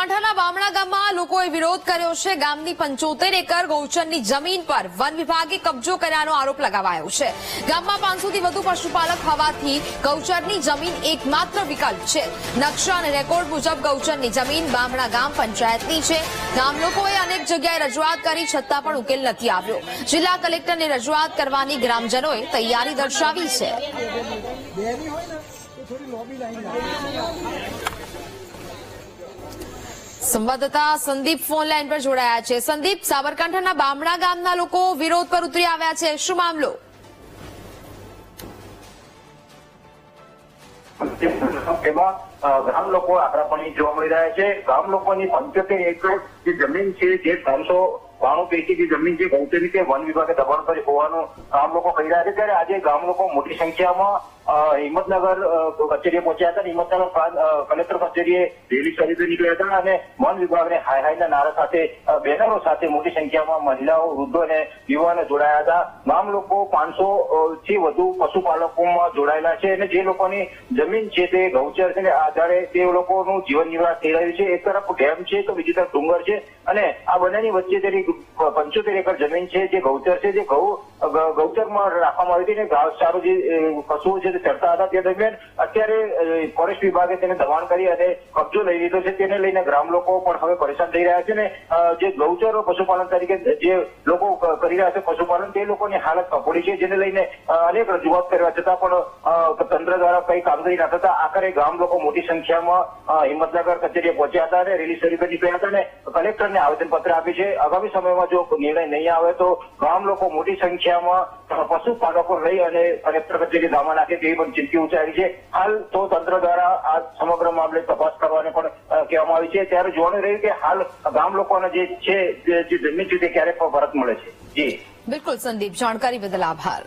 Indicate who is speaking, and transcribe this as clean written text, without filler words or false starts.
Speaker 1: સાબરકાંઠાના બામણા ગામમાં લોકોએ વિરોધ કર્યો છે। ગામની 75 એકર ગૌચરની જમીન પર વન વિભાગે કબજો કર્યાનો આરોપ લગાવાયો છે। ગામમાં 500 થી વધુ પશુપાલક હોવાથી ગૌચરની જમીન એકમાત્ર વિકલ્પ છે। નકશા અને રેકોર્ડ મુજબ ગૌચરની જમીન બામણા ગામ પંચાયતની છે। ગામ લોકોએ અનેક જગ્યાએ રજૂઆત કરી છતાં પણ ઉકેલ નથી આવ્યો। જિલ્લા કલેક્ટરને રજૂઆત કરવાની ગ્રામજનોએ તૈયારી દર્શાવી છે। સંવાદદાતા સંદીપ ફોન લાઈન પર જોડાયા છે। સંદીપ, સાબરકાંઠાના બામણા ગામના લોકો વિરોધ પર ઉતરી આવ્યા છે, શું મામલો?
Speaker 2: ગામ લોકો આકરાપણી જોવા મળી રહ્યા છે। ગામ લોકોની 75 એકર જે જમીન છે, જે 392 પૈકી જે જમીન છે ગૌચરની તે વન વિભાગે દબાણ કરી હોવાનું ગામ લોકો કહી રહ્યા છે। ત્યારે આજે ગામ લોકો મોટી સંખ્યામાં હિંમતનગર કચેરીએ પહોંચ્યા હતા। હિંમતનગર કલેક્ટર કચેરીએ રેલી સ્વરૂપે નીકળ્યા હતા અને વન વિભાગને હાય હાયના નારા સાથે બેનરો સાથે મોટી સંખ્યામાં મહિલાઓ, વૃદ્ધો અને યુવાનો જોડાયા હતા। ગામ લોકો 500 થી વધુ પશુપાલકોમાં જોડાયેલા છે અને જે લોકોની જમીન છે તે ગૌચર છે આધારે તે લોકોનું જીવન નિર્વાહ થઈ રહ્યું છે। એક તરફ ડેમ છે તો બીજી તરફ ડુંગર છે અને આ બંનેની વચ્ચે તેની 75 એકર જમીન છે જે ગૌચર છે, જે ગૌચરમાં રાખવામાં આવી હતી અને ઘાસચારો જે પશુઓ છે ચડતા હતા તે દરમિયાન અત્યારે ફોરેસ્ટ વિભાગે તેને દબાણ કરી અને કબજો લઈ લીધો છે। તેને લઈને ગ્રામ લોકો પણ હવે પરેશાન થઈ રહ્યા છે ને જે ગૌચરો પશુપાલન તરીકે જે લોકો કરી રહ્યા છે પશુપાલન, તે લોકોની હાલત કફોડી છે, જેને લઈને અનેક રજૂઆત કરવા છતાં પણ તંત્ર દ્વારા કઈ કામગીરી ન થતા આખરે ગામ લોકો મોટી સંખ્યામાં હિંમતનગર કચેરીએ પહોંચ્યા હતા અને રેલી સ્વરૂપે નીકળ્યા હતા અને કલેક્ટરને આવેદનપત્ર આપ્યું છે। આગામી સમયમાં જો નિર્ણય નહીં આવે તો ગામ લોકો મોટી સંખ્યામાં પશુપાલકો લઈ અને કલેક્ટર કચેરી ધામા નાખે તેવી પણ ચીમકી ઉચ્ચારી છે। હાલ તો તંત્ર દ્વારા આ સમગ્ર મામલે તપાસ કરવાની પણ કહેવામાં આવી છે। ત્યારે જોવાનું રહ્યું કે હાલ ગામ લોકોને જે છે જે જમીન છે તે ક્યારે પરત મળે છે। જી
Speaker 1: બિલકુલ સંદીપ, જાણકારી બદલ આભાર।